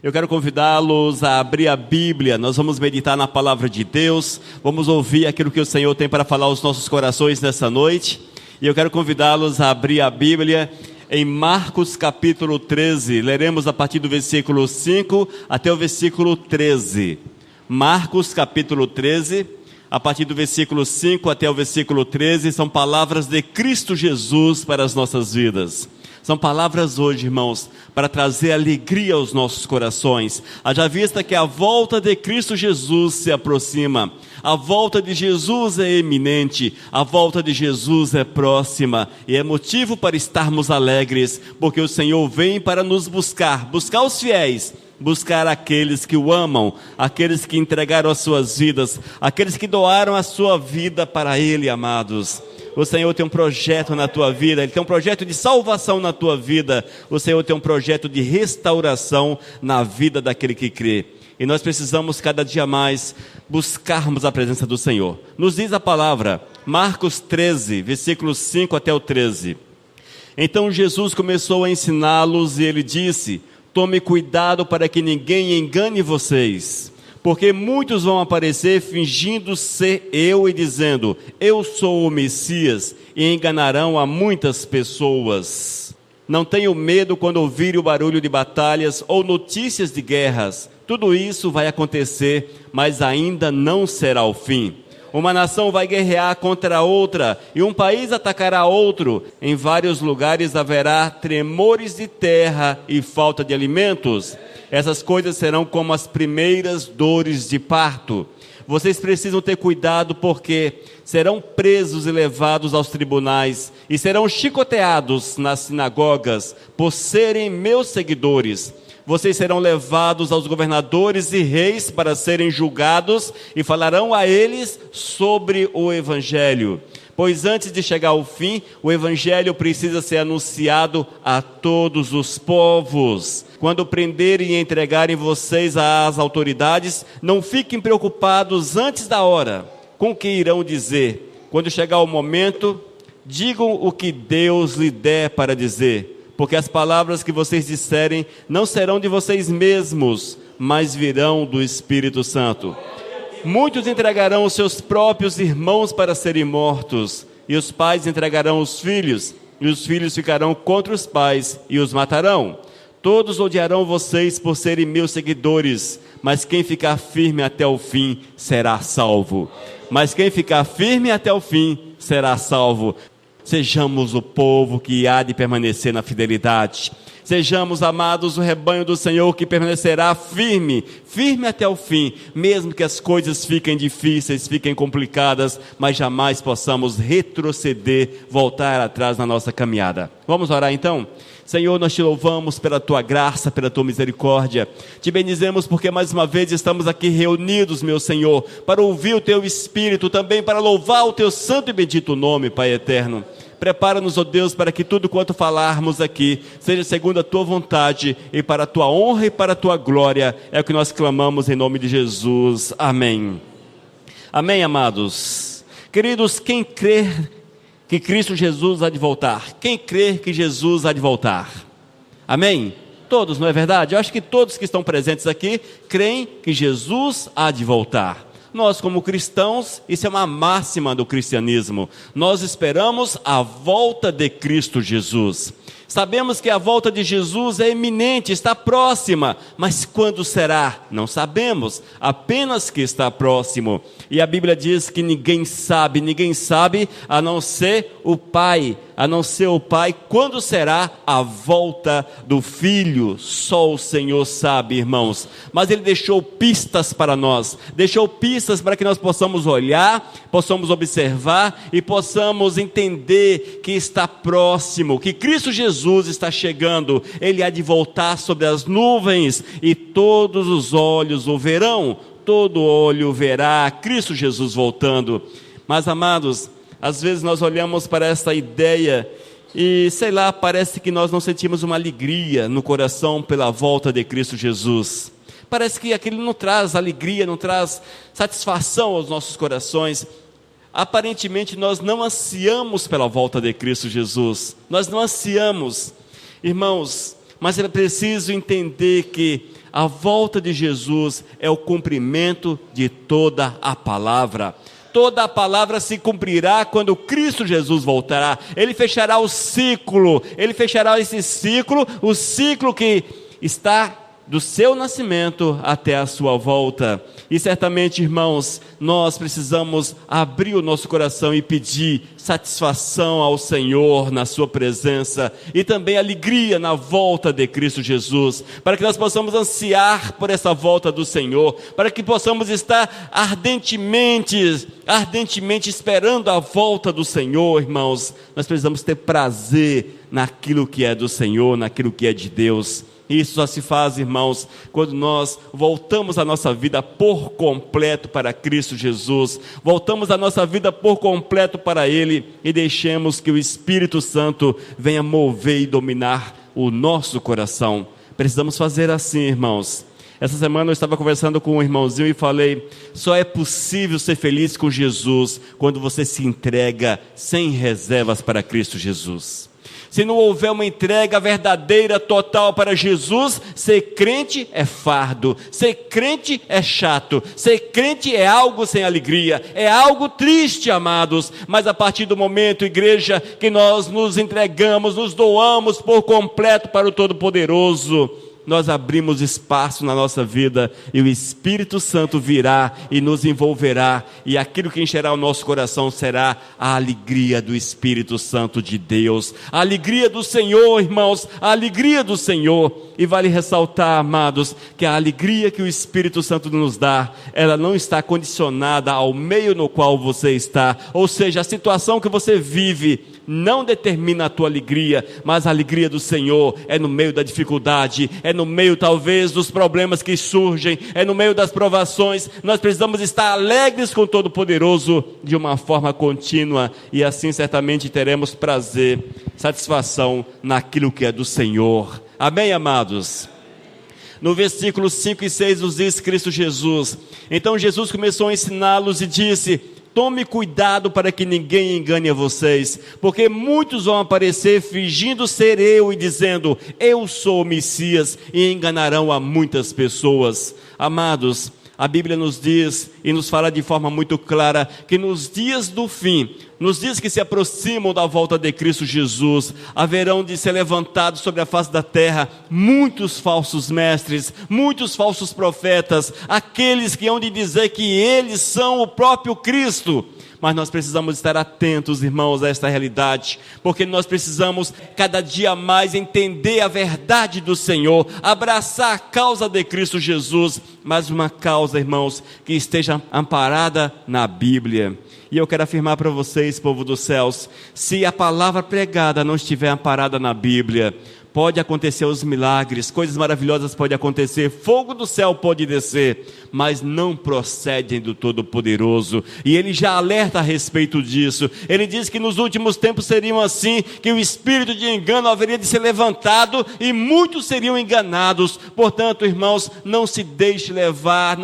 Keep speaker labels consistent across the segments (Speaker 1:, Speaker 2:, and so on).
Speaker 1: Eu quero convidá-los a abrir a Bíblia. Nós vamos meditar na palavra de Deus, vamos ouvir aquilo que o Senhor tem para falar aos nossos corações nessa noite. E eu quero convidá-los a abrir a Bíblia em Marcos capítulo 13. Leremos a partir do versículo 5 até o versículo 13. Marcos capítulo 13, a partir do versículo 5 até o versículo 13, são palavras de Cristo Jesus para as nossas vidas. São palavras hoje, irmãos, para trazer alegria aos nossos corações. Haja vista que a volta de Cristo Jesus se aproxima. A volta de Jesus é iminente, a volta de Jesus é próxima. E é motivo para estarmos alegres, porque o Senhor vem para nos buscar os fiéis, buscar aqueles que o amam, aqueles que entregaram as suas vidas, aqueles que doaram a sua vida para Ele, amados. O Senhor tem um projeto na tua vida, Ele tem um projeto de salvação na tua vida. O Senhor tem um projeto de restauração na vida daquele que crê. E nós precisamos cada dia mais buscarmos a presença do Senhor. Nos diz a palavra, Marcos 13, versículos 5 até o 13. Então Jesus começou a ensiná-los e Ele disse: tome cuidado para que ninguém engane vocês. Porque muitos vão aparecer fingindo ser eu e dizendo: eu sou o Messias, e enganarão a muitas pessoas. Não tenham medo quando ouvirem o barulho de batalhas ou notícias de guerras. Tudo isso vai acontecer, mas ainda não será o fim. Uma nação vai guerrear contra outra, e um país atacará outro. Em vários lugares haverá tremores de terra e falta de alimentos. Essas coisas serão como as primeiras dores de parto. Vocês precisam ter cuidado, porque serão presos e levados aos tribunais e serão chicoteados nas sinagogas por serem meus seguidores. Vocês serão levados aos governadores e reis para serem julgados e falarão a eles sobre o Evangelho. Pois antes de chegar ao fim, o Evangelho precisa ser anunciado a todos os povos. Quando prenderem e entregarem vocês às autoridades, não fiquem preocupados antes da hora com o que irão dizer. Quando chegar o momento, digam o que Deus lhe der para dizer, porque as palavras que vocês disserem não serão de vocês mesmos, mas virão do Espírito Santo. Muitos entregarão os seus próprios irmãos para serem mortos, e os pais entregarão os filhos, e os filhos ficarão contra os pais e os matarão. Todos odiarão vocês por serem meus seguidores, mas quem ficar firme até o fim será salvo. Mas quem ficar firme até o fim será salvo. Sejamos o povo que há de permanecer na fidelidade. Sejamos, amados, o rebanho do Senhor que permanecerá firme até o fim, mesmo que as coisas fiquem difíceis, fiquem complicadas, mas jamais possamos retroceder, voltar atrás na nossa caminhada. Vamos orar então? Senhor, nós te louvamos pela tua graça, pela tua misericórdia. Te bendizemos porque mais uma vez estamos aqui reunidos, meu Senhor, para ouvir o teu Espírito, também para louvar o teu santo e bendito nome, Pai eterno. Prepara-nos, ó Deus, para que tudo quanto falarmos aqui seja segundo a tua vontade e para a tua honra e para a tua glória. É o que nós clamamos em nome de Jesus. Amém. Amém, amados. Queridos, quem crer que Cristo Jesus há de voltar? Quem crer que Jesus há de voltar? Amém? Todos, não é verdade? Eu acho que todos que estão presentes aqui creem que Jesus há de voltar. Nós, como cristãos, isso é uma máxima do cristianismo. Nós esperamos a volta de Cristo Jesus. Sabemos que a volta de Jesus é iminente, está próxima, mas quando será? Não sabemos, apenas que está próximo. E a Bíblia diz que ninguém sabe a não ser o Pai, quando será a volta do Filho. Só o Senhor sabe, irmãos, mas Ele deixou pistas para nós, deixou pistas para que nós possamos olhar, possamos observar e possamos entender que está próximo, que Cristo Jesus está chegando. Ele há de voltar sobre as nuvens e todos os olhos o verão, todo olho verá Cristo Jesus voltando. Mas, amados, às vezes nós olhamos para essa ideia e, parece que nós não sentimos uma alegria no coração pela volta de Cristo Jesus. Parece que aquilo não traz alegria, não traz satisfação aos nossos corações. Aparentemente nós não ansiamos pela volta de Cristo Jesus, nós não ansiamos, irmãos, mas é preciso entender que a volta de Jesus é o cumprimento de toda a palavra. Toda a palavra se cumprirá quando Cristo Jesus voltará. Ele fechará o ciclo, ele fechará esse ciclo, o ciclo que está do seu nascimento até a sua volta. E certamente, irmãos, nós precisamos abrir o nosso coração e pedir satisfação ao Senhor na sua presença e também alegria na volta de Cristo Jesus, para que nós possamos ansiar por essa volta do Senhor, para que possamos estar ardentemente esperando a volta do Senhor. Irmãos, nós precisamos ter prazer naquilo que é do Senhor, naquilo que é de Deus. Isso só se faz, irmãos, quando nós voltamos a nossa vida por completo para Cristo Jesus, voltamos a nossa vida por completo para Ele e deixemos que o Espírito Santo venha mover e dominar o nosso coração. Precisamos fazer assim, irmãos. Essa semana eu estava conversando com um irmãozinho e falei: só é possível ser feliz com Jesus quando você se entrega sem reservas para Cristo Jesus. Se não houver uma entrega verdadeira, total para Jesus, ser crente é fardo, ser crente é chato, ser crente é algo sem alegria, é algo triste, amados. Mas a partir do momento, igreja, que nós nos entregamos, nos doamos por completo para o Todo-Poderoso, nós abrimos espaço na nossa vida e o Espírito Santo virá e nos envolverá, e aquilo que encherá o nosso coração será a alegria do Espírito Santo de Deus, a alegria do Senhor, irmãos, a alegria do Senhor. E vale ressaltar, amados, que a alegria que o Espírito Santo nos dá, ela não está condicionada ao meio no qual você está, ou seja, a situação que você vive não determina a tua alegria, mas a alegria do Senhor é no meio da dificuldade, é no meio talvez dos problemas que surgem, é no meio das provações. Nós precisamos estar alegres com o Todo-Poderoso de uma forma contínua, e assim certamente teremos prazer, satisfação naquilo que é do Senhor. Amém, amados? No versículos 5 e 6 nos diz Cristo Jesus: então Jesus começou a ensiná-los e disse: tome cuidado para que ninguém engane a vocês, porque muitos vão aparecer fingindo ser eu e dizendo: eu sou o Messias, e enganarão a muitas pessoas. Amados, a Bíblia nos diz e nos fala de forma muito clara que nos dias do fim, nos dias que se aproximam da volta de Cristo Jesus, haverão de ser levantados sobre a face da terra muitos falsos mestres, muitos falsos profetas, aqueles que hão de dizer que eles são o próprio Cristo. Mas nós precisamos estar atentos, irmãos, a esta realidade, porque nós precisamos cada dia mais entender a verdade do Senhor, abraçar a causa de Cristo Jesus, mas uma causa, irmãos, que esteja amparada na Bíblia. E eu quero afirmar para vocês, povo dos céus, se a palavra pregada não estiver amparada na Bíblia, pode acontecer os milagres, coisas maravilhosas podem acontecer, fogo do céu pode descer, mas não procedem do Todo-Poderoso. E ele já alerta a respeito disso. Ele diz que nos últimos tempos seriam assim, que o espírito de engano haveria de ser levantado e muitos seriam enganados. Portanto, irmãos, não se deixe levar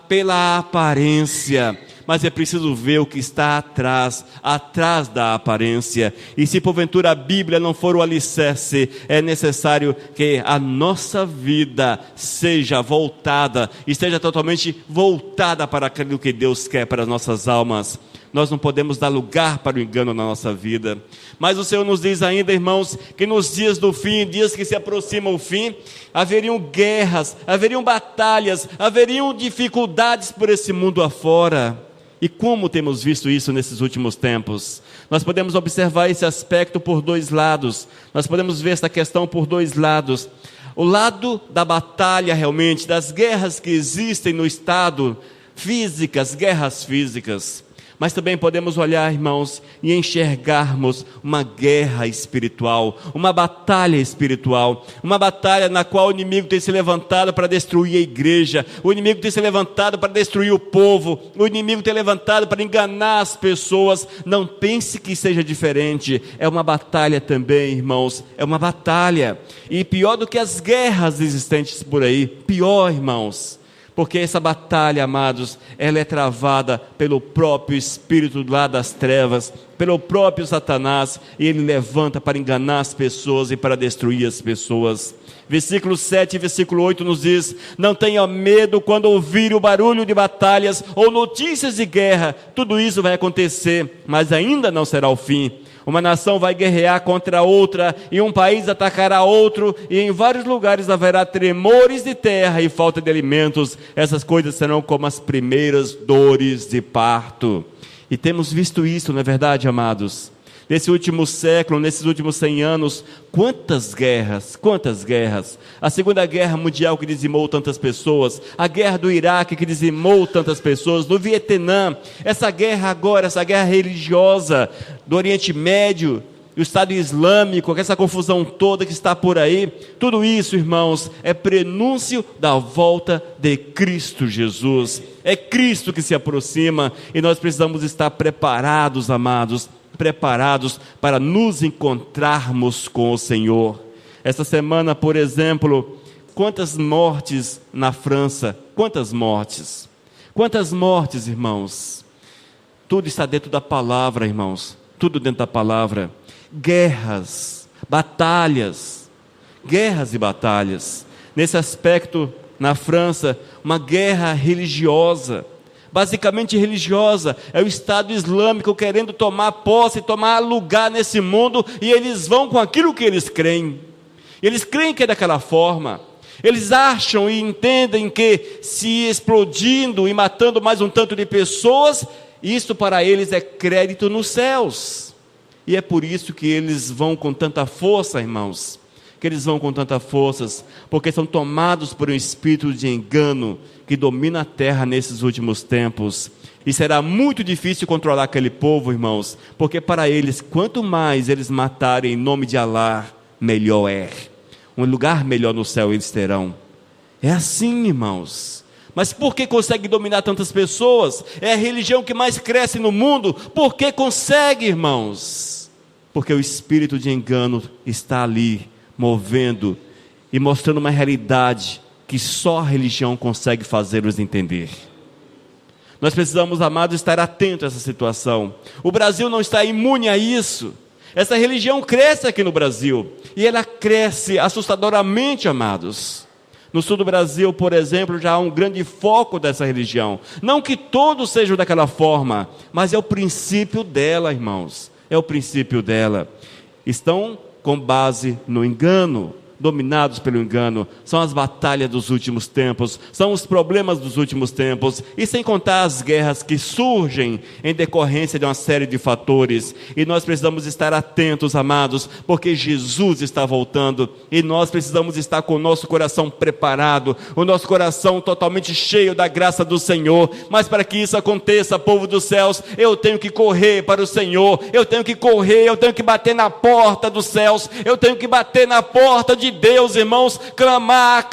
Speaker 1: pela aparência, mas é preciso ver o que está atrás da aparência. E se porventura a Bíblia não for o alicerce, é necessário que a nossa vida esteja totalmente voltada para aquilo que Deus quer para as nossas almas. Nós não podemos dar lugar para o engano na nossa vida. Mas o Senhor nos diz ainda, irmãos, que nos dias do fim, dias que se aproximam o fim, haveriam guerras, haveriam batalhas, haveriam dificuldades por esse mundo afora. E como temos visto isso nesses últimos tempos? Nós podemos observar esse aspecto por dois lados. Nós podemos ver essa questão por dois lados. O lado da batalha realmente, das guerras que existem no estado, guerras físicas. Mas também podemos olhar, irmãos, e enxergarmos uma guerra espiritual, uma batalha espiritual, uma batalha na qual o inimigo tem se levantado para destruir a igreja, o inimigo tem se levantado para destruir o povo, o inimigo tem levantado para enganar as pessoas. Não pense que seja diferente, é uma batalha também, irmãos, é uma batalha, e pior do que as guerras existentes por aí, pior, irmãos, porque essa batalha, amados, ela é travada pelo próprio espírito lá das trevas, pelo próprio Satanás, e ele levanta para enganar as pessoas e para destruir as pessoas. Versículo 7 e versículo 8 nos diz: não tenha medo quando ouvir o barulho de batalhas ou notícias de guerra. Tudo isso vai acontecer, mas ainda não será o fim. Uma nação vai guerrear contra outra, e um país atacará outro, e em vários lugares haverá tremores de terra e falta de alimentos. Essas coisas serão como as primeiras dores de parto. E temos visto isso, não é verdade, amados? Nesse último século, nesses últimos 100 anos, quantas guerras, a Segunda Guerra Mundial que dizimou tantas pessoas, a guerra do Iraque que dizimou tantas pessoas, do Vietnã, essa guerra agora, essa guerra religiosa do Oriente Médio, o Estado Islâmico, essa confusão toda que está por aí, tudo isso, irmãos, é prenúncio da volta de Cristo Jesus. É Cristo que se aproxima, e nós precisamos estar preparados, amados, preparados para nos encontrarmos com o Senhor. Esta semana, por exemplo, quantas mortes na França, quantas mortes, irmãos. Tudo está dentro da palavra, irmãos, tudo dentro da palavra. Guerras, batalhas, guerras e batalhas. Nesse aspecto, na França, uma guerra religiosa, basicamente religiosa, é o Estado Islâmico querendo tomar posse, tomar lugar nesse mundo, e eles vão com aquilo que eles creem. Eles creem que é daquela forma. Eles acham e entendem que se explodindo e matando mais um tanto de pessoas, isso para eles é crédito nos céus. E é por isso que eles vão com tanta força, irmãos, que eles vão com tanta força, porque são tomados por um espírito de engano que domina a terra nesses últimos tempos. E será muito difícil controlar aquele povo, irmãos, porque para eles, quanto mais eles matarem em nome de Alá, melhor é. Um lugar melhor no céu eles terão. É assim, irmãos. Mas por que consegue dominar tantas pessoas? É a religião que mais cresce no mundo. Por que consegue, irmãos? Porque o espírito de engano está ali, movendo e mostrando uma realidade que só a religião consegue fazê-los entender. Nós precisamos, amados, estar atentos a essa situação. O Brasil não está imune a isso. Essa religião cresce aqui no Brasil, e ela cresce assustadoramente, amados. No sul do Brasil, por exemplo, já há um grande foco dessa religião. Não que todos sejam daquela forma, mas é o princípio dela, irmãos. É o princípio dela. Estão com base no engano, dominados pelo engano. São as batalhas dos últimos tempos, são os problemas dos últimos tempos, e sem contar as guerras que surgem em decorrência de uma série de fatores. E nós precisamos estar atentos, amados, porque Jesus está voltando, e nós precisamos estar com o nosso coração preparado, o nosso coração totalmente cheio da graça do Senhor. Mas para que isso aconteça, povo dos céus, eu tenho que correr para o Senhor, eu tenho que correr, eu tenho que bater na porta dos céus, eu tenho que bater na porta de Deus, irmãos, clamar,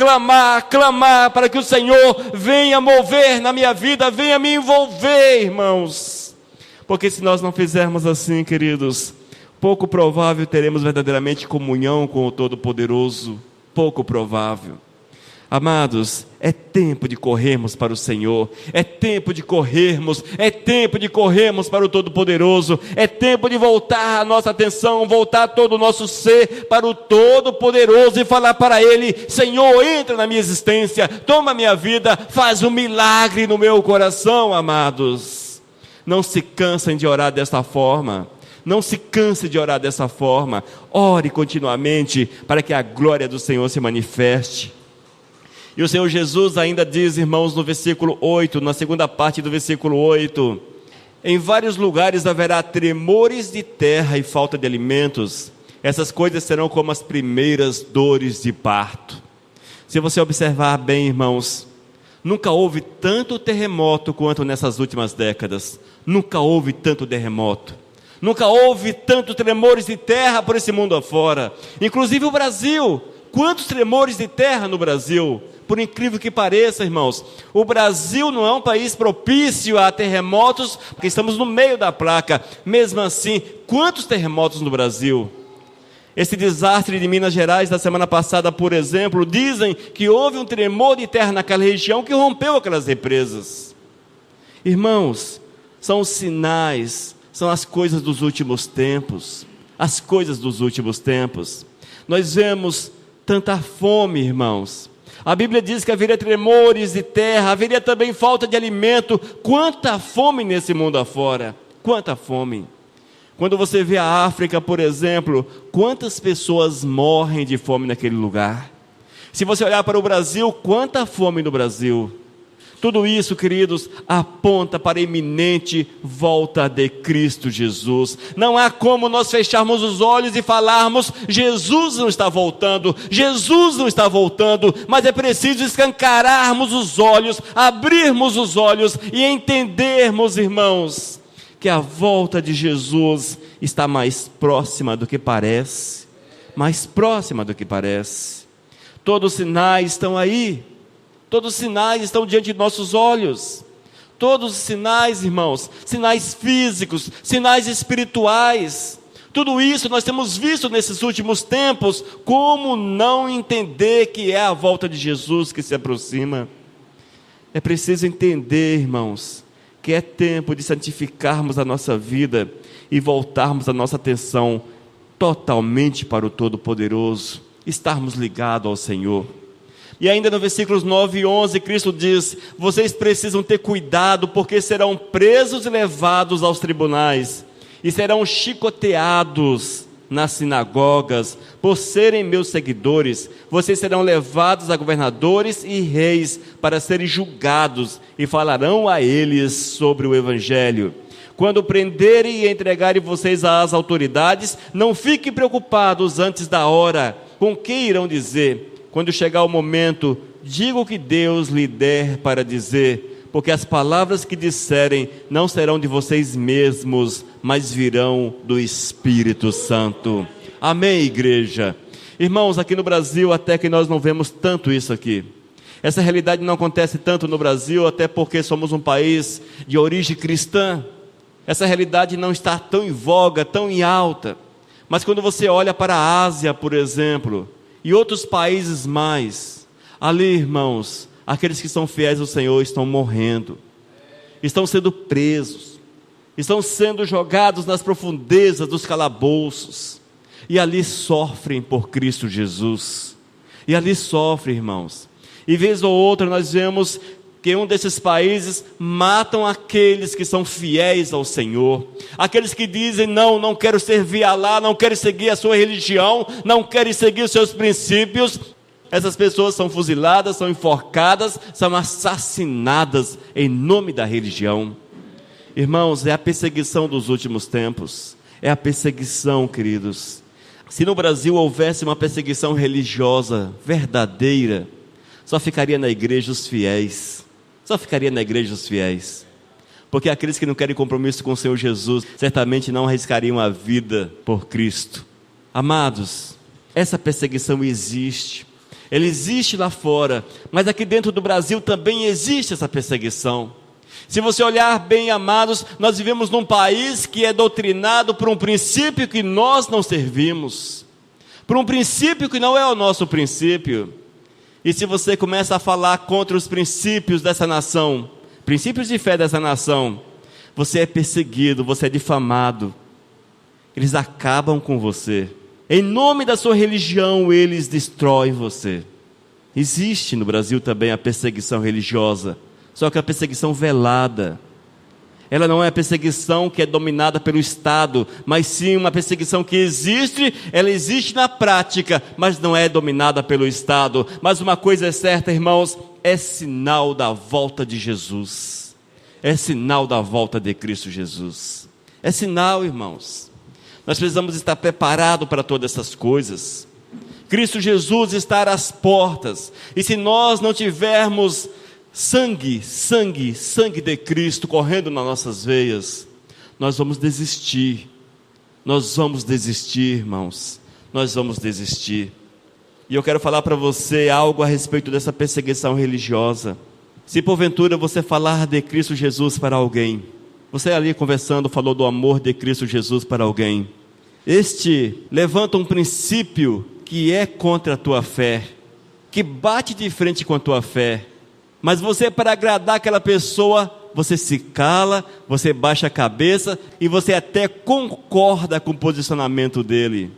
Speaker 1: para que o Senhor venha mover na minha vida, venha me envolver, irmãos. Porque se nós não fizermos assim, queridos, pouco provável teremos verdadeiramente comunhão com o Todo-Poderoso. Pouco provável. Amados, é tempo de corrermos para o Senhor, é tempo de corrermos para o Todo-Poderoso, é tempo de voltar a nossa atenção, voltar todo o nosso ser para o Todo-Poderoso e falar para Ele: Senhor, entra na minha existência, toma a minha vida, faz um milagre no meu coração, amados. Não se cansem de orar desta forma. Não se canse de orar dessa forma. Ore continuamente para que a glória do Senhor se manifeste. E o Senhor Jesus ainda diz, irmãos, no versículo 8, na segunda parte do versículo 8: em vários lugares haverá tremores de terra e falta de alimentos. Essas coisas serão como as primeiras dores de parto. Se você observar bem, irmãos, nunca houve tanto terremoto quanto nessas últimas décadas. Nunca houve tanto terremoto. Nunca houve tanto tremores de terra por esse mundo afora. Inclusive o Brasil. Quantos tremores de terra no Brasil? Por incrível que pareça, irmãos, o Brasil não é um país propício a terremotos, porque estamos no meio da placa. Mesmo assim, quantos terremotos no Brasil? Esse desastre de Minas Gerais da semana passada, por exemplo, dizem que houve um tremor de terra naquela região que rompeu aquelas represas. Irmãos, são os sinais, são as coisas dos últimos tempos. As coisas dos últimos tempos. Nós vemos tanta fome, irmãos. A Bíblia diz que haveria tremores de terra, haveria também falta de alimento. Quanta fome nesse mundo afora, quanta fome. Quando você vê a África, por exemplo, quantas pessoas morrem de fome naquele lugar. Se você olhar para o Brasil, quanta fome no Brasil. Tudo isso, queridos, aponta para a iminente volta de Cristo Jesus. Não há como nós fecharmos os olhos e falarmos: Jesus não está voltando, Jesus não está voltando. Mas é preciso escancararmos os olhos, abrirmos os olhos e entendermos, irmãos, que a volta de Jesus está mais próxima do que parece. Mais próxima do que parece. Todos os sinais estão aí. Todos os sinais estão diante de nossos olhos. Todos os sinais, irmãos, sinais físicos, sinais espirituais. Tudo isso nós temos visto nesses últimos tempos. Como não entender que é a volta de Jesus que se aproxima? É preciso entender, irmãos, que é tempo de santificarmos a nossa vida e voltarmos a nossa atenção totalmente para o Todo-Poderoso, estarmos ligados ao Senhor. E ainda no versículos 9 e 11, Cristo diz: vocês precisam ter cuidado, porque serão presos e levados aos tribunais, e serão chicoteados nas sinagogas, por serem meus seguidores. Vocês serão levados a governadores e reis, para serem julgados, e falarão a eles sobre o Evangelho. Quando prenderem e entregarem vocês às autoridades, não fiquem preocupados antes da hora, com o que irão dizer. Quando chegar o momento, diga o que Deus lhe der para dizer, porque as palavras que disserem não serão de vocês mesmos, mas virão do Espírito Santo. Amém, igreja? Irmãos, aqui no Brasil, até que nós não vemos tanto isso aqui. Essa realidade não acontece tanto no Brasil, até porque somos um país de origem cristã. Essa realidade não está tão em voga, tão em alta. Mas quando você olha para a Ásia, por exemplo, e outros países mais, ali, irmãos, aqueles que são fiéis ao Senhor estão morrendo, estão sendo presos, estão sendo jogados nas profundezas dos calabouços, e ali sofrem por Cristo Jesus, e ali sofrem, irmãos. E vez ou outra nós vemos que um desses países matam aqueles que são fiéis ao Senhor, aqueles que dizem: não quero servir a Alá, não quero seguir a sua religião, não quero seguir os seus princípios. Essas pessoas são fuziladas, são enforcadas, são assassinadas em nome da religião. Irmãos, é a perseguição dos últimos tempos, é a perseguição, queridos. Se no Brasil houvesse uma perseguição religiosa verdadeira, só ficaria na igreja os fiéis. Só ficaria na igreja os fiéis, porque aqueles que não querem compromisso com o Senhor Jesus, certamente não arriscariam a vida por Cristo. Amados, essa perseguição existe, ela existe lá fora, mas aqui dentro do Brasil também existe essa perseguição. Se você olhar bem, amados, nós vivemos num país que é doutrinado por um princípio que nós não servimos, por um princípio que não é o nosso princípio. E se você começa a falar contra os princípios dessa nação, princípios de fé dessa nação, você é perseguido, você é difamado. Eles acabam com você. Em nome da sua religião, eles destroem você. Existe no Brasil também a perseguição religiosa, só que a perseguição velada. Ela não é a perseguição que é dominada pelo Estado, mas sim uma perseguição que existe, ela existe na prática, mas não é dominada pelo Estado. Mas uma coisa é certa, irmãos, é sinal da volta de Jesus. É sinal da volta de Cristo Jesus. É sinal, irmãos. Nós precisamos estar preparados para todas essas coisas. Cristo Jesus está às portas, e se nós não tivermos sangue de Cristo correndo nas nossas veias, nós vamos desistir, irmãos, nós vamos desistir. E eu quero falar para você algo a respeito dessa perseguição religiosa. Se porventura você falar de Cristo Jesus para alguém, você ali conversando falou do amor de Cristo Jesus para alguém, este levanta um princípio que é contra a tua fé, que bate de frente com a tua fé, mas você, para agradar aquela pessoa, você se cala, você baixa a cabeça e você até concorda com o posicionamento dele.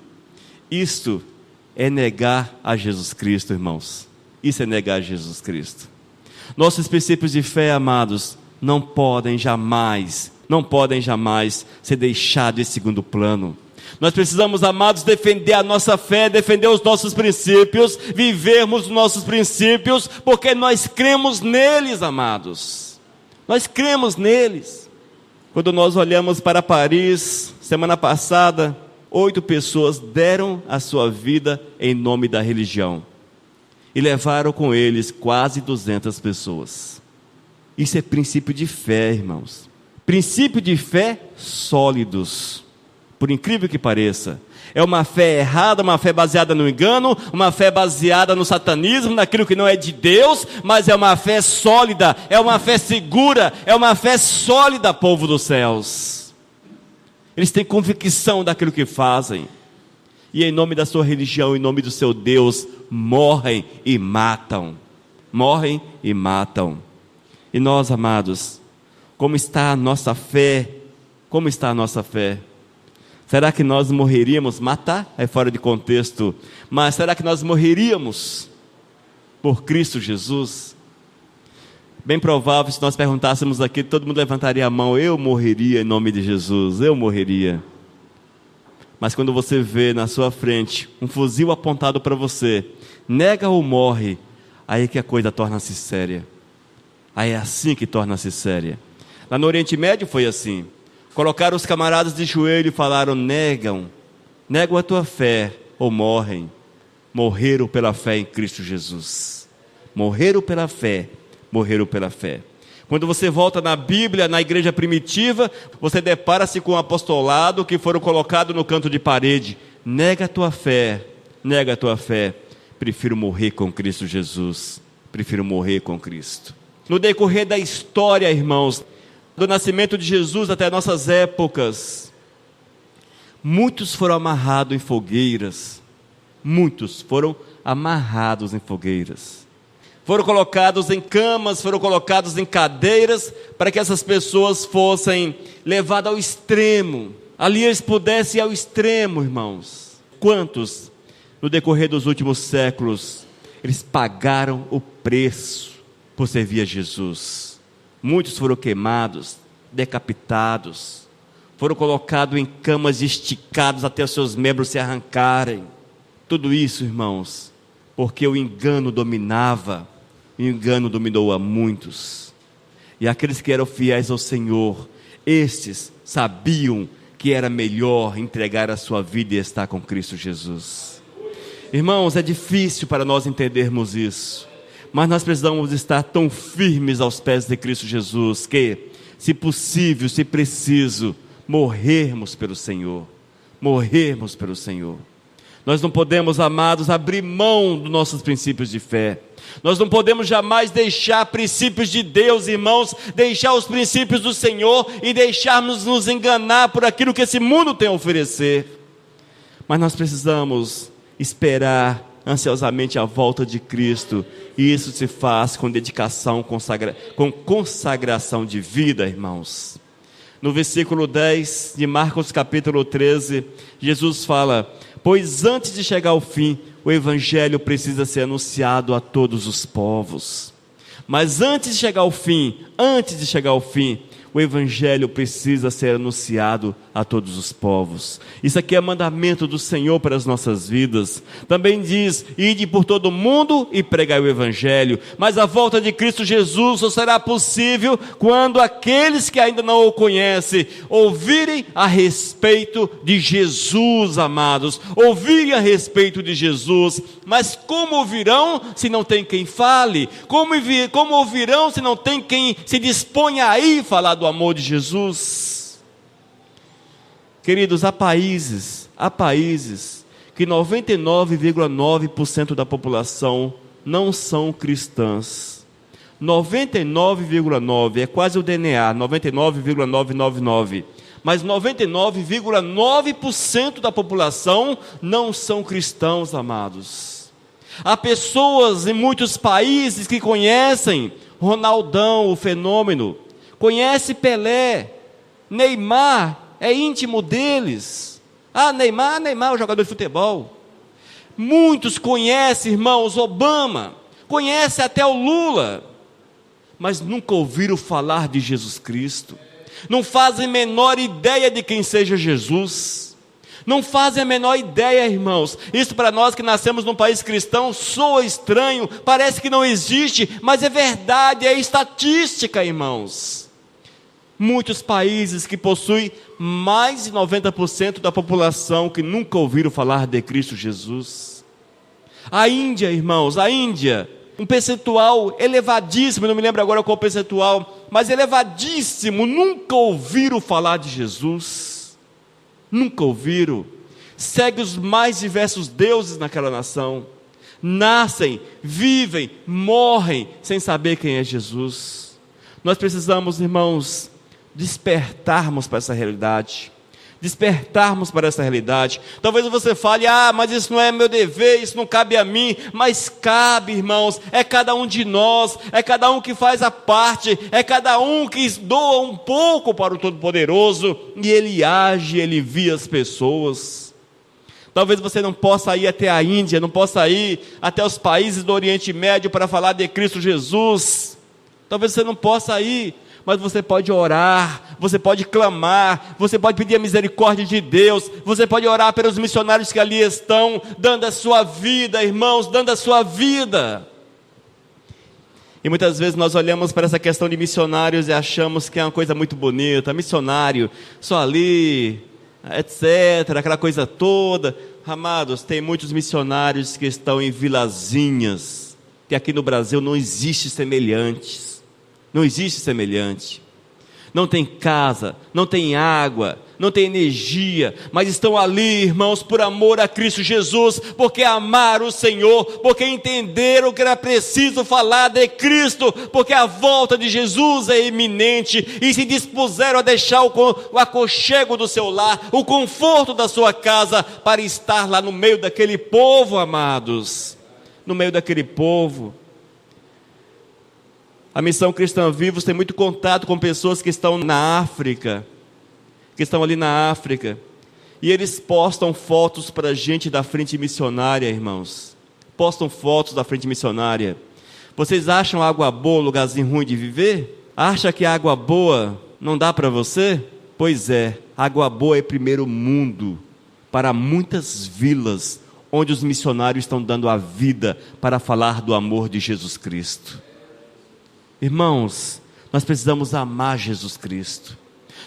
Speaker 1: Isto é negar a Jesus Cristo, irmãos. Isso é negar a Jesus Cristo. Nossos princípios de fé, amados, não podem jamais ser deixados em segundo plano. Nós precisamos, amados, defender a nossa fé, defender os nossos princípios, vivermos os nossos princípios, porque nós cremos neles, amados. Nós cremos neles. Quando nós olhamos para Paris, semana passada, 8 pessoas deram a sua vida em nome da religião. E levaram com eles quase 200 pessoas. Isso é princípio de fé, irmãos. Princípio de fé sólidos. Por incrível que pareça. É uma fé errada, uma fé baseada no engano, uma fé baseada no satanismo, naquilo que não é de Deus, mas é uma fé sólida, é uma fé segura, é uma fé sólida, povo dos céus. Eles têm convicção daquilo que fazem. E em nome da sua religião, em nome do seu Deus, morrem e matam. Morrem e matam. E nós, amados, como está a nossa fé? Como está a nossa fé? Será que nós morreríamos? Matar é fora de contexto. Mas será que nós morreríamos por Cristo Jesus? Bem provável, se nós perguntássemos aqui, todo mundo levantaria a mão. Eu morreria em nome de Jesus, eu morreria. Mas quando você vê na sua frente um fuzil apontado para você, nega ou morre, aí que a coisa torna-se séria. Aí é assim que torna-se séria. Lá no Oriente Médio foi assim. Colocaram os camaradas de joelho e falaram: negam a tua fé ou morrem. Morreram pela fé em Cristo Jesus. Morreram pela fé. Quando você volta na Bíblia, na igreja primitiva, você depara-se com um apostolado que foram colocados no canto de parede. Nega a tua fé. Prefiro morrer com Cristo Jesus. Prefiro morrer com Cristo. No decorrer da história, irmãos, do nascimento de Jesus até nossas épocas, muitos foram amarrados em fogueiras. Foram colocados em camas, foram colocados em cadeiras, para que essas pessoas fossem levadas ao extremo. Ali eles pudessem ir ao extremo, irmãos. Quantos, no decorrer dos últimos séculos, eles pagaram o preço por servir a Jesus? Muitos foram queimados, decapitados, foram colocados em camas esticados até os seus membros se arrancarem. Tudo isso, irmãos, porque o engano dominou a muitos. E aqueles que eram fiéis ao Senhor, estes sabiam que era melhor entregar a sua vida e estar com Cristo Jesus. Irmãos, é difícil para nós entendermos isso, mas nós precisamos estar tão firmes aos pés de Cristo Jesus, que, se possível, se preciso, morrermos pelo Senhor. Nós não podemos, amados, abrir mão dos nossos princípios de fé. Nós não podemos jamais deixar princípios de Deus, irmãos, deixar os princípios do Senhor e deixarmos nos enganar por aquilo que esse mundo tem a oferecer. Mas nós precisamos esperar ansiosamente a volta de Cristo, e isso se faz com dedicação, com consagração de vida, irmãos. No versículo 10 de Marcos capítulo 13, Jesus fala: pois antes de chegar ao fim, o Evangelho precisa ser anunciado a todos os povos. Mas antes de chegar ao fim, o Evangelho precisa ser anunciado a todos os povos. Isso aqui é mandamento do Senhor para as nossas vidas. Também diz: ide por todo o mundo e pregai o Evangelho. Mas a volta de Cristo Jesus só será possível quando aqueles que ainda não o conhecem ouvirem a respeito de Jesus, amados. Ouvirem a respeito de Jesus. Mas como ouvirão se não tem quem fale? Como ouvirão se não tem quem se disponha a ir falar do amor de Jesus? Queridos, há países que 99,9% da população não são cristãs. 99,9% é quase o DNA, 99,999%. Mas 99,9% da população não são cristãos, amados. Há pessoas em muitos países que conhecem Ronaldão, o fenômeno, conhece Pelé, Neymar é íntimo deles. Neymar, o jogador de futebol. Muitos conhecem, irmãos, Obama, conhece até o Lula, mas nunca ouviram falar de Jesus Cristo, não fazem a menor ideia de quem seja Jesus, não fazem a menor ideia, irmãos. Isso para nós que nascemos num país cristão soa estranho, parece que não existe, mas é verdade, é estatística, irmãos. Muitos países que possuem mais de 90% da população que nunca ouviram falar de Cristo Jesus. A Índia, irmãos, a Índia, um percentual elevadíssimo, não me lembro agora qual percentual, mas elevadíssimo, nunca ouviram falar de Jesus, nunca ouviram, segue os mais diversos deuses naquela nação, nascem, vivem, morrem, sem saber quem é Jesus. Nós precisamos, irmãos, despertarmos para essa realidade, talvez você fale, mas isso não é meu dever, isso não cabe a mim, mas cabe, irmãos, é cada um de nós, é cada um que faz a parte, é cada um que doa um pouco para o Todo-Poderoso, e Ele age, Ele envia as pessoas. Talvez você não possa ir até a Índia, não possa ir até os países do Oriente Médio para falar de Cristo Jesus, talvez você não possa ir, mas você pode orar, você pode clamar, você pode pedir a misericórdia de Deus, você pode orar pelos missionários que ali estão, dando a sua vida, irmãos, dando a sua vida. E muitas vezes nós olhamos para essa questão de missionários e achamos que é uma coisa muito bonita, missionário, só ali, etc., aquela coisa toda. Amados, tem muitos missionários que estão em vilazinhas, que aqui no Brasil não existe semelhantes. Não existe semelhante, não tem casa, não tem água, não tem energia, mas estão ali, irmãos, por amor a Cristo Jesus, porque amaram o Senhor, porque entenderam que era preciso falar de Cristo, porque a volta de Jesus é iminente, e se dispuseram a deixar o aconchego do seu lar, o conforto da sua casa, para estar lá no meio daquele povo, amados, no meio daquele povo. A Missão Cristã Vivos tem muito contato com pessoas que estão na África, que estão ali na África, e eles postam fotos para a gente da frente missionária, irmãos, postam fotos da frente missionária. Vocês acham água boa um lugarzinho ruim de viver? Acha que água boa não dá para você? Pois é, água boa é primeiro mundo, para muitas vilas, onde os missionários estão dando a vida para falar do amor de Jesus Cristo. Irmãos, nós precisamos amar Jesus Cristo,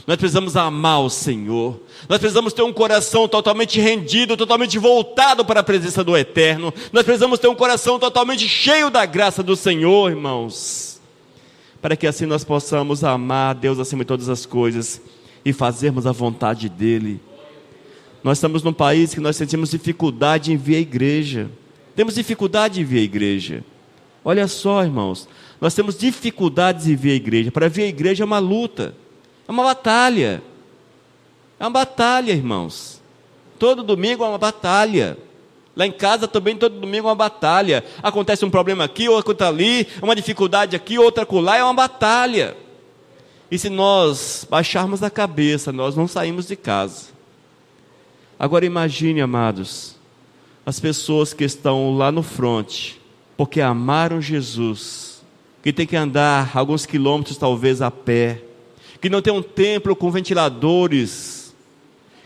Speaker 1: nós precisamos amar o Senhor, nós precisamos ter um coração totalmente rendido, totalmente voltado para a presença do Eterno, nós precisamos ter um coração totalmente cheio da graça do Senhor, irmãos, para que assim nós possamos amar Deus acima de todas as coisas e fazermos a vontade dEle. Nós estamos num país que nós sentimos dificuldade em vir à igreja, temos dificuldade em vir à igreja. Olha só, irmãos, nós temos dificuldades em vir à igreja. Para vir à igreja é uma luta, é uma batalha, irmãos. Todo domingo é uma batalha. Lá em casa também todo domingo é uma batalha. Acontece um problema aqui, outro ali, uma dificuldade aqui, outra acolá, é uma batalha. E se nós baixarmos a cabeça, nós não saímos de casa. Agora imagine, amados, as pessoas que estão lá no fronte, porque amaram Jesus, que tem que andar alguns quilômetros talvez a pé, que não tem um templo com ventiladores,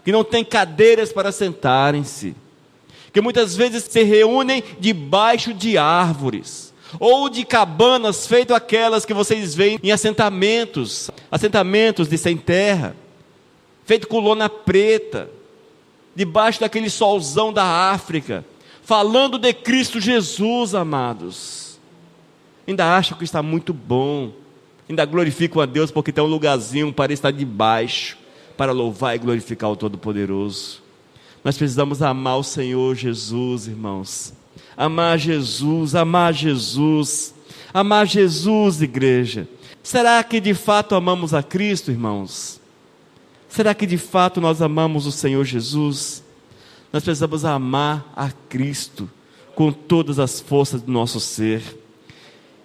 Speaker 1: que não tem cadeiras para sentarem-se, que muitas vezes se reúnem debaixo de árvores, ou de cabanas feitas aquelas que vocês veem em assentamentos de sem terra, feito com lona preta, debaixo daquele solzão da África, falando de Cristo Jesus, amados. Ainda acham que está muito bom, ainda glorificam a Deus porque tem um lugarzinho para estar debaixo, para louvar e glorificar o Todo-Poderoso. Nós precisamos amar o Senhor Jesus, irmãos, amar Jesus, igreja. Será que de fato amamos a Cristo, irmãos? Será que de fato nós amamos o Senhor Jesus? Nós precisamos amar a Cristo com todas as forças do nosso ser,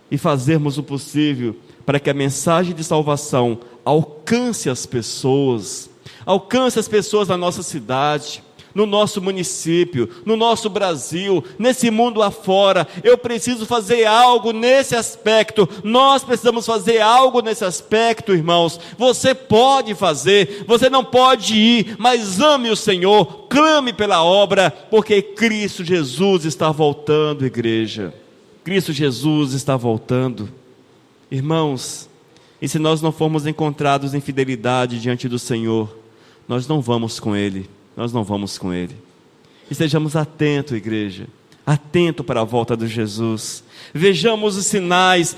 Speaker 1: e fazermos o possível para que a mensagem de salvação alcance as pessoas na nossa cidade, no nosso município, no nosso Brasil, nesse mundo afora. Eu preciso fazer algo nesse aspecto, nós precisamos fazer algo nesse aspecto, irmãos. Você pode fazer, você não pode ir, mas ame o Senhor, clame pela obra, porque Cristo Jesus está voltando, igreja. Cristo Jesus está voltando. Irmãos, e se nós não formos encontrados em fidelidade diante do Senhor, nós não vamos com Ele. Nós não vamos com Ele. Estejamos atentos, igreja, atento para a volta de Jesus. Vejamos os sinais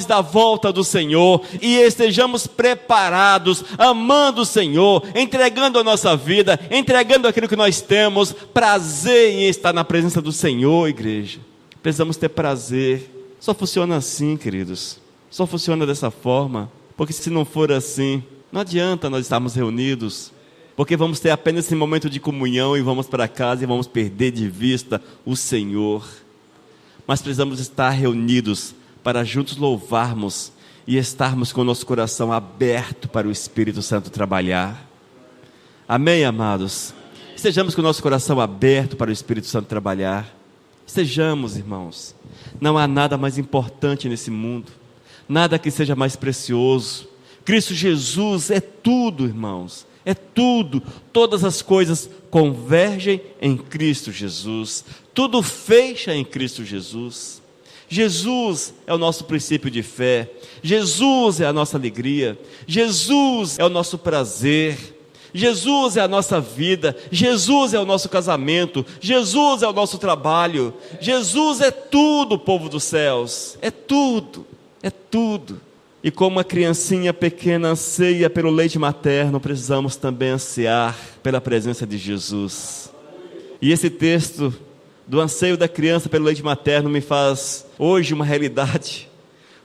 Speaker 1: da volta do Senhor e estejamos preparados, amando o Senhor, entregando a nossa vida, entregando aquilo que nós temos, prazer em estar na presença do Senhor, igreja. Precisamos ter prazer. Só funciona assim, queridos. Só funciona dessa forma, porque se não for assim, não adianta nós estarmos reunidos, porque vamos ter apenas esse momento de comunhão e vamos para casa e vamos perder de vista o Senhor. Mas precisamos estar reunidos para juntos louvarmos e estarmos com o nosso coração aberto para o Espírito Santo trabalhar. Amém, amados? Estejamos com o nosso coração aberto para o Espírito Santo trabalhar. Estejamos, irmãos. Não há nada mais importante nesse mundo, nada que seja mais precioso. Cristo Jesus é tudo, irmãos. É tudo, todas as coisas convergem em Cristo Jesus, tudo fecha em Cristo Jesus. Jesus é o nosso princípio de fé, Jesus é a nossa alegria, Jesus é o nosso prazer, Jesus é a nossa vida, Jesus é o nosso casamento, Jesus é o nosso trabalho, Jesus é tudo, povo dos céus, é tudo, é tudo. E como a criancinha pequena anseia pelo leite materno, precisamos também ansiar pela presença de Jesus. E esse texto do anseio da criança pelo leite materno me faz hoje uma realidade,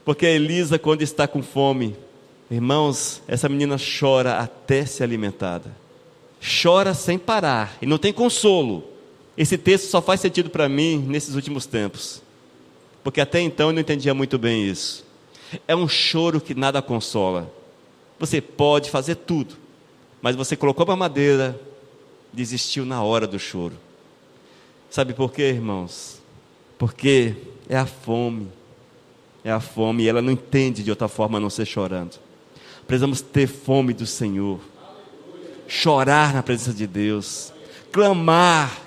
Speaker 1: porque a Elisa, quando está com fome, irmãos, essa menina chora até ser alimentada, chora sem parar, e não tem consolo. Esse texto só faz sentido para mim nesses últimos tempos, porque até então eu não entendia muito bem isso. É um choro que nada consola. Você pode fazer tudo, mas você colocou a madeira, desistiu na hora do choro. Sabe por quê, irmãos? Porque é a fome, e ela não entende de outra forma a não ser chorando. Precisamos ter fome do Senhor, chorar na presença de Deus, clamar,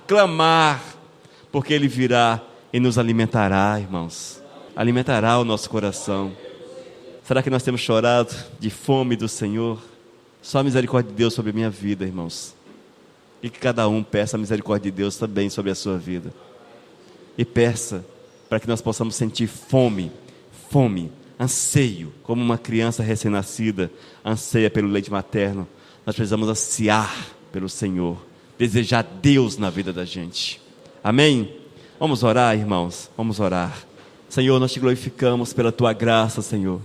Speaker 1: porque Ele virá e nos alimentará, irmãos, alimentará o nosso coração. Será que nós temos chorado de fome do Senhor? Só a misericórdia de Deus sobre a minha vida, irmãos. E que cada um peça a misericórdia de Deus também sobre a sua vida. E peça para que nós possamos sentir fome, anseio, como uma criança recém-nascida anseia pelo leite materno. Nós precisamos ansiar pelo Senhor, desejar Deus na vida da gente. Amém? Vamos orar, irmãos, vamos orar. Senhor, nós te glorificamos pela tua graça, Senhor.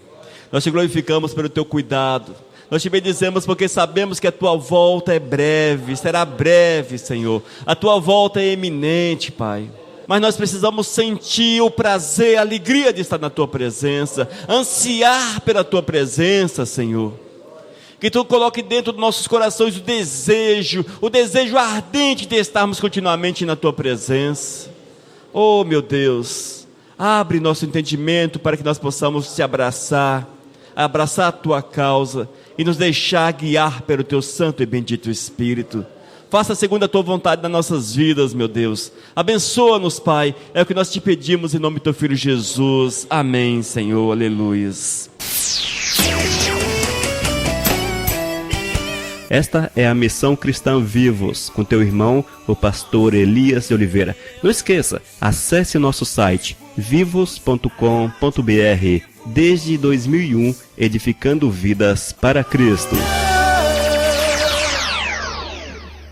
Speaker 1: Nós te glorificamos pelo teu cuidado. Nós te bendizemos porque sabemos que a tua volta é breve, será breve, Senhor. A tua volta é iminente, Pai. Mas nós precisamos sentir o prazer, a alegria de estar na tua presença, ansiar pela tua presença, Senhor. Que tu coloque dentro dos nossos corações o desejo ardente de estarmos continuamente na tua presença. Oh, meu Deus, abre nosso entendimento para que nós possamos te abraçar a tua causa e nos deixar guiar pelo teu santo e bendito Espírito. Faça segundo a tua vontade nas nossas vidas, meu Deus. Abençoa-nos, Pai. É o que nós te pedimos em nome do teu Filho Jesus. Amém, Senhor. Aleluias.
Speaker 2: Esta é a Missão Cristã Vivos, com teu irmão, o pastor Elias de Oliveira. Não esqueça, acesse nosso site vivos.com.br. Desde 2001, edificando vidas para Cristo.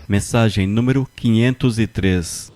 Speaker 2: Mensagem número 503.